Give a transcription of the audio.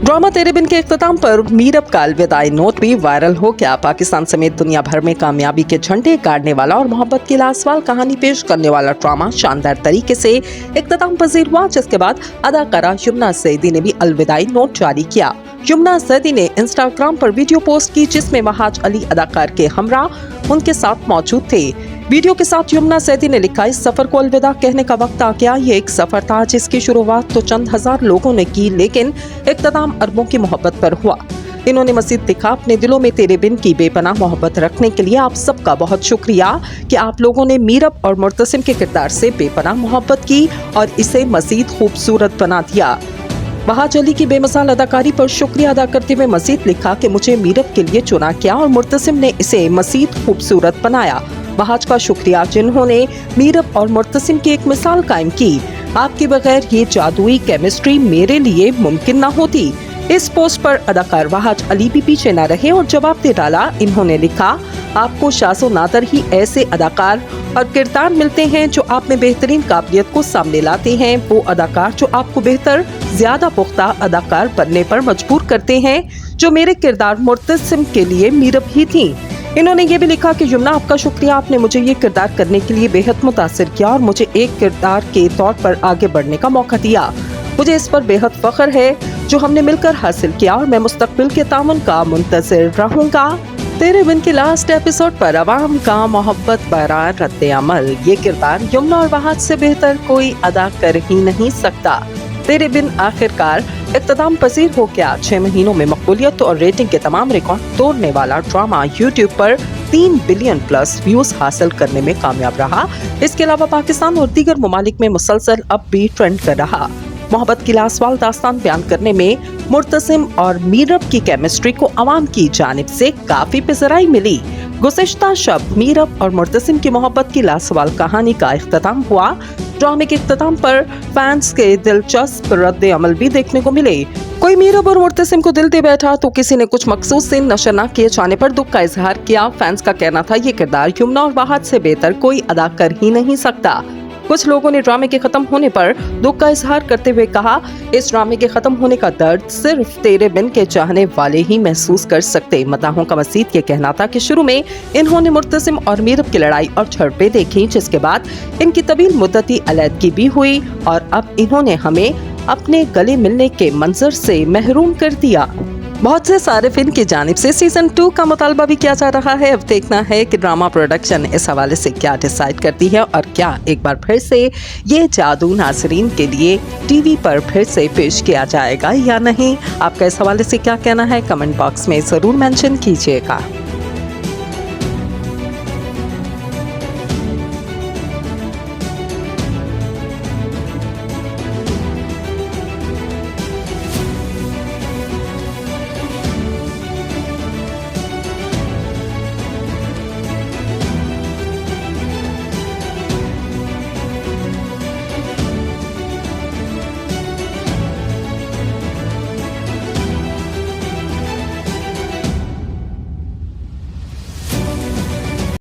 Drama तेरे बिन के इख्तिताम पर मीरब का अलविदाई नोट भी वायरल हो गया। पाकिस्तान समेत दुनिया भर में कामयाबी के झंडे गाड़ने वाला और मोहब्बत की लाजवाब कहानी पेश करने वाला ड्रामा शानदार तरीके से इख्तिताम पजीर हुआ, जिसके बाद अदाकारा यमुना सईदी ने भी अलविदाई नोट जारी किया। यमुना सईदी ने इंस्टाग्राम पर वीडियो पोस्ट की, जिसमें वहाज अली अदाकार के हमरा उनके साथ मौजूद थे। वीडियो के साथ यमुना सईदी ने लिखा, इस सफर को अलविदा कहने का वक्त आ गया। ये एक सफर था जिसकी शुरुआत तो चंद हजार लोगों ने की, लेकिन इख्तिताम अरबों की मोहब्बत पर हुआ। इन्होंने मजीद लिखा, अपने दिलों में तेरे बिन की बेपनाह मोहब्बत रखने के लिए आप सबका बहुत शुक्रिया कि आप लोगों ने मीरब और मुर्तसिम के किरदार से बेपनाह मोहब्बत की और इसे मजीद खूबसूरत बना दिया। वहाज अली की बेमिसाल अदाकारी पर शुक्रिया अदा करते हुए मजीद लिखा कि मुझे मीरब के लिए चुना किया और मुर्तसिम ने इसे मजीद खूबसूरत बनाया। वहाज का शुक्रिया जिन्होंने मीरब और मुर्तसिम की एक मिसाल कायम की। आपके बगैर ये जादुई केमिस्ट्री मेरे लिए मुमकिन न होती। इस पोस्ट पर अदाकार वहाज अली भी पीछे न रहे और जवाब दे डाला। इन्होंने लिखा, आपको शाज़ो नादर ही ऐसे अदाकार और किरदार मिलते हैं जो आप में बेहतरीन काबिलियत को सामने लाते हैं। वो अदाकार जो आपको बेहतर, ज्यादा पुख्ता अदाकार बनने पर मजबूर करते हैं, जो मेरे किरदार मुर्तसिम के लिए मीरब ही थी। इन्होंने ये भी लिखा कि यमुना, आपका शुक्रिया, आपने मुझे ये किरदार करने के लिए बेहद मुतासिर किया और मुझे एक किरदार के तौर पर आगे बढ़ने का मौका दिया। मुझे इस पर बेहद फख्र है जो हमने मिलकर हासिल किया और मैं मुस्तकबिल के तामुन का मुंतज़िर रहूंगा। तेरे बिन के लास्ट एपिसोड पर अवाम का मोहब्बत बरा रद्द अमल। ये किरदार यमुना और वहाज से बेहतर कोई अदा कर ही नहीं सकता। तेरे बिन आखिरकार इख्तिताम पसीर हो गया। 6 महीनों में मकबूलियत और रेटिंग के तमाम रिकॉर्ड तोड़ने वाला ड्रामा यूट्यूब पर 3 बिलियन प्लस व्यूज हासिल करने में कामयाब रहा। इसके अलावा पाकिस्तान और दीगर ममालिक में मुसलसल अब भी ट्रेंड कर रहा। मोहब्बत की लाजवाब दास्तान बयान करने में मुर्तसिम और मीरब की केमिस्ट्री को अवाम की जानिब से काफी पिज़राई मिली। गुज़िश्ता शब मीरब और मुर्तसिम की मोहब्बत की लाजवाब कहानी का इख्तिताम हुआ। ड्रामे के इख्तिताम पर फैंस के दिलचस्प रद्द अमल भी देखने को मिले। कोई मीरब और मुर्तसिम को दिल दे बैठा तो किसी ने कुछ मखसूस सीन नशर न किए जाने पर दुख का इजहार किया। फैंस का कहना था, ये किरदार यमुना और वहाज से बेहतर कोई अदा कर ही नहीं सकता। कुछ लोगों ने ड्रामे के खत्म होने पर दुख का इजहार करते हुए कहा, इस ड्रामे के खत्म होने का दर्द सिर्फ तेरे बिन के चाहने वाले ही महसूस कर सकते। मदाहों का मजीद ये कहना था कि शुरू में इन्होंने मुर्तसिम और मीरब की लड़ाई और झड़पें देखी, जिसके बाद इनकी तवील मुद्दती अलहदगी भी हुई और अब इन्होंने हमें अपने गले मिलने के मंजर से महरूम कर दिया। बहुत से सारिफिन की जानिब से सीजन 2 का मुतालबा भी किया जा रहा है। अब देखना है कि ड्रामा प्रोडक्शन इस हवाले से क्या डिसाइड करती है और क्या एक बार फिर से ये जादू नाज़रीन के लिए टीवी पर फिर से पेश किया जाएगा या नहीं। आपका इस हवाले से क्या कहना है, कमेंट बॉक्स में ज़रूर मेंशन कीजिएगा।